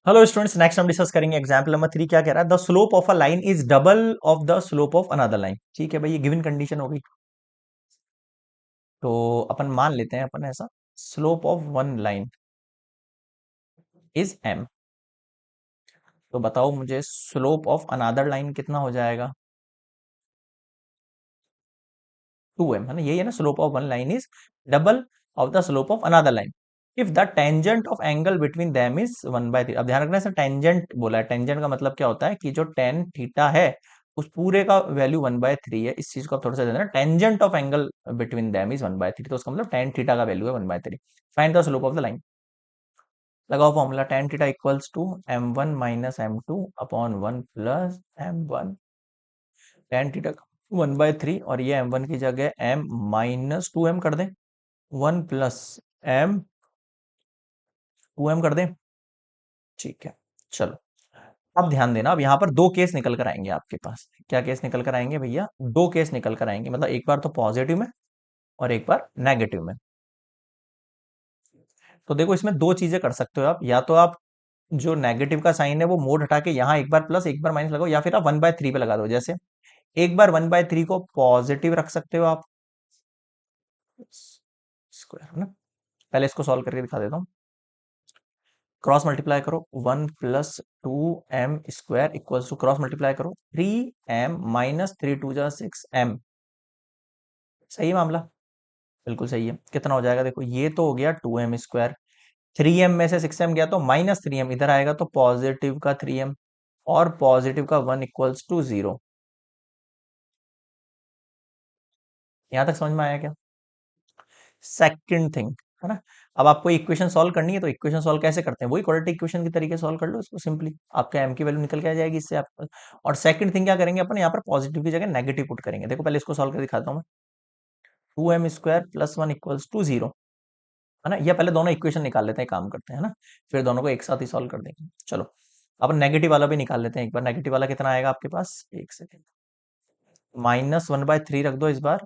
Hello students, next हम discuss करेंगे example number 3। क्या कह रहा है? The slope of a line is double of the slope of another line. ठीक है भाई, ये गिवन कंडीशन हो गई। तो अपन मान लेते हैं अपन ऐसा, slope of one line is m। तो बताओ मुझे स्लोप ऑफ अनदर लाइन कितना हो जाएगा? 2m, है ना? यही है ना, slope of one line is double of the slope of another line if the tangent of angle between them is 1/3। अब ध्यान रखना, सर टेंजेंट बोला है। टेंजेंट का मतलब क्या होता है कि जो टेन थीटा है उस पूरे का वैल्यू 1/3 है। इस चीज को आप थोड़ा सा देना, tangent of angle between them is 1/3, तो उसका मतलब टेन थीटा का वैल्यू है 1/3। Find the slope of the line. लगाओ formula, tan theta equals to m1 minus m2 upon 1 plus m1। Tan theta 1/3 और ये m1 की जगह m-2m कर दें, 1 प्लस m 2m कर दें। ठीक है, चलो। अब ध्यान देना, अब यहाँ पर दो केस निकल कर आएंगे आपके पास। क्या केस निकल कर आएंगे भैया? दो केस निकल कर आएंगे, मतलब एक बार तो पॉजिटिव में और एक बार नेगेटिव में। तो देखो, इसमें दो चीजें कर सकते हो आप। या तो आप जो नेगेटिव का साइन है वो मोड हटा के यहाँ एक बार प्लस एक बार माइनस लगाओ, या फिर आप 1/3 पे लगा दो। जैसे एक बार 1/3 को पॉजिटिव रख सकते हो आप, स्क्वायर, है ना? पहले इसको सॉल्व करके दिखा देता हूँ। क्रॉस मल्टीप्लाई करो, 1 + 2m² equals to, cross multiply करो, 3m माइनस 3 × 2 = 6m। सही है मामला? बिल्कुल सही है। कितना हो जाएगा? देखो, ये तो हो गया 2m²। 3m में से 6m गया तो -3m, इधर आएगा तो पॉजिटिव का 3m और पॉजिटिव का 1 = 0। यहां तक समझ में आया क्या? सेकंड थिंग, है ना? अब आपको इक्वेशन सॉल्व करनी है, तो इक्वेशन सॉल्व कैसे करते हैं? वही क्वाड्रेटिक इक्वेशन के तरीके सॉल्व कर लो इसको सिंपली। आपका m की वैल्यू निकल के आ जाएगी इससे आपका। और सेकंड थिंग क्या करेंगे अपन? यहाँ पर पॉजिटिव की जगह नेगेटिव पुट करेंगे। देखो, पहले इसको सॉल्व कर दिखाता हूँ मैं। 2m² + 1 = 0, है ना? या पहले दोनों इक्वेशन निकाल लेते हैं, काम करते हैं, है ना? फिर दोनों को एक साथ ही सॉल्व कर देंगे। चलो, अब नेगेटिव वाला भी निकाल लेते हैं एक बार। नेगेटिव वाला कितना आएगा आपके पास? एक सेकेंड। -1/3 रख दो इस बार,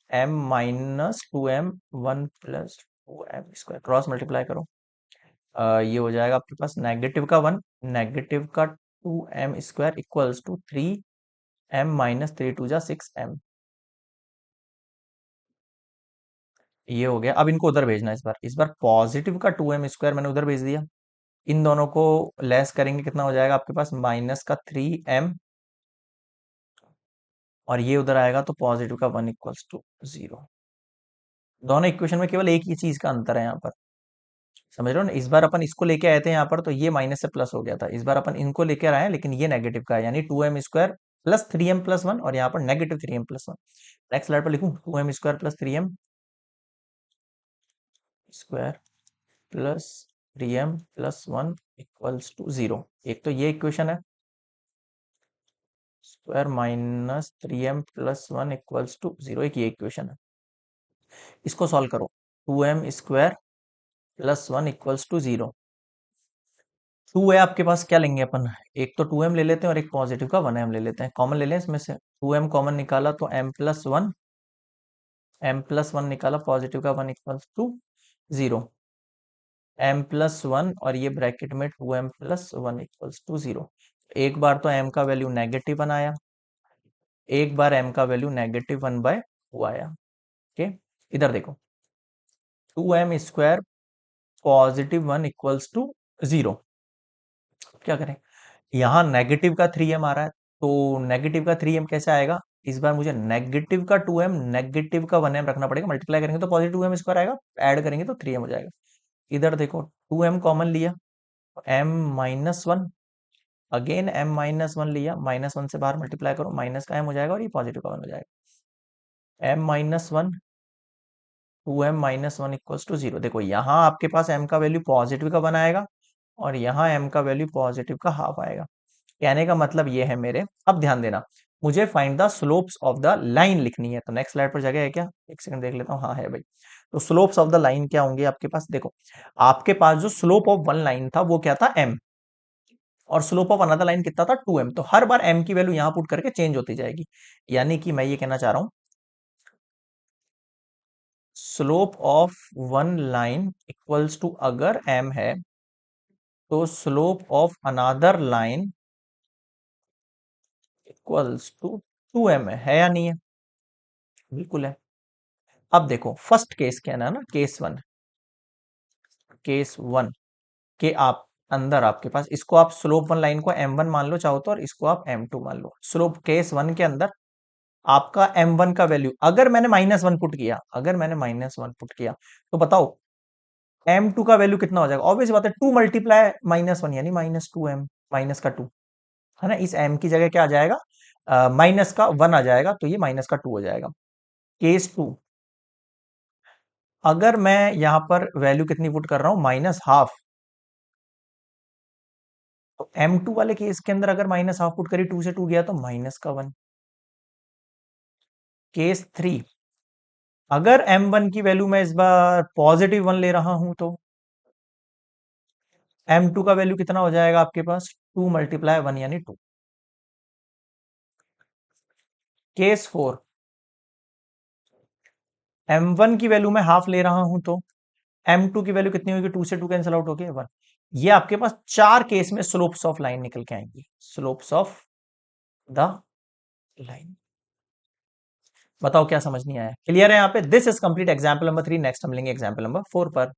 m-2m, 1 + 2m², क्रॉस मल्टीप्लाई करो। ये हो जाएगा आपके पास नेगेटिव का 1, नेगेटिव का 2m² equals to 3m minus 3 × 2 = 6m। ये हो गया। अब इनको उधर भेजना है इस बार। इस बार पॉजिटिव का 2m² मैंने उधर भेज दिया। इन दोनों को लेस करेंगे, कितना हो जाएगा आपके पास? माइनस का 3m, और ये उधर आएगा तो पॉजिटिव का 1 = 0। दोनों इक्वेशन में केवल एक ही चीज का अंतर है यहाँ पर, समझ रहे हो ना? इस बार अपन इसको लेके आए थे यहाँ पर, तो ये माइनस से प्लस हो गया था। इस बार अपन इनको लेकर आए हैं, लेकिन ये नेगेटिव का है, यानी 2m² + 3m + 1, और यहाँ पर -3m + 1। नेक्स्ट स्लाइड पर लिखूं, 2m² + 3m² + 3m + 1 = 0। एक तो ये इक्वेशन है, स्क्वायर -3m + 1 = 0, एक ये इक्वेशन है। इसको सॉल्व करो, 2m² + 1 = 0। 2 है आपके पास, क्या लेंगे अपन? एक तो 2m ले लेते हैं और एक पॉजिटिव का 1m ले लेते हैं, कॉमन ले लें इसमें से। 2m कॉमन निकाला तो m+1, m+1 निकाला, पॉजिटिव का 1 = 0, m+1, और ये ब्रैकेट में 2m + 1 = 0। एक बार तो m का वैल्यू नेगेटिव 1 आया, एक बार m का वैल्यू -1/2 आया। ओके, इधर देखो, 2m² + 1 = 0। क्या करें? यहाँ नेगेटिव का 3m आ रहा है, तो नेगेटिव का 3m कैसे आएगा? इस बार मुझे नेगेटिव का 2m, नेगेटिव का 1m रखना पड़ेगा। मल्टीप्लाई करेंगे तो पॉजिटिव 2m² आएगा, ऐड करेंगे तो 3m हो जाएगा। इधर देखो, 2m कॉमन लिया, m-1, अगेन m-1 लिया, -1 से बाहर मल्टीप्लाई करो, माइनस का m हो जाएगा और ये पॉजिटिव का 1 हो जाएगा। m-1, 2m-1 = 0। देखो, यहाँ आपके पास m का वैल्यू पॉजिटिव का 1 आएगा और यहाँ m का वैल्यू पॉजिटिव का हाफ आएगा। कहने का मतलब ये है मेरे। अब ध्यान देना, मुझे find the slopes of the line लिखनी है। तो नेक्स्ट स्लाइड पर जगह है क्या? एक सेकंड देख लेता हूँ, हाँ है भाई। तो स्लोप्स ऑफ द लाइन क्या होंगे आपके पास? देखो, आपके पास जो स्लोप ऑफ वन लाइन था वो क्या था? m, और स्लोप ऑफ अनदर लाइन कितना था? 2m। तो हर बार m की वैल्यू यहां पुट करके चेंज होती जाएगी। यानी कि मैं ये कहना चाह रहा हूं, slope of one line equals to, अगर m है तो slope of another line equals to 2m है या नहीं है? बिल्कुल है। अब देखो फर्स्ट केस क्या है ना, केस वन के आप अंदर आपके पास इसको आप स्लोप वन लाइन को m1 मान लो चाहो तो, और इसको आप m2 मान लो। स्लोप केस वन के अंदर आपका m1 का वैल्यू अगर मैंने -1 पुट किया तो बताओ m2 का वैल्यू कितना हो जाएगा? ऑब्वियस बात है 2 मल्टीप्लाई -1 यानी -2m, माइनस का 2 है ना। इस m की जगह क्या आ जाएगा? माइनस का 1 आ जाएगा, तो ये माइनस का 2 हो जाएगा। केस टू, अगर मैं यहां पर वैल्यू कितनी पुट कर रहा हूं, -12, तो m2 वाले केस के अंदर अगर -12 पुट करी, 2 से 2 गया तो माइनस का 1। केस थ्री, अगर m1 की वैल्यू मैं इस बार +1 ले रहा हूं तो m2 का वैल्यू कितना हो जाएगा आपके पास? 2 मल्टीप्लाई 1 यानी 2। केस फोर, m1 की वैल्यू मैं हाफ ले रहा हूं तो m2 की वैल्यू कितनी होगी? 2 से 2 कैंसिल आउट हो गया 1। ये आपके पास 4 केस में स्लोप्स ऑफ लाइन निकल के आएंगी, स्लोप्स ऑफ द लाइन। बताओ क्या समझ नहीं आया? क्लियर है यहाँ पे? This is complete example number 3। Next हम लेंगे एग्जाम्पल नंबर 4 पर।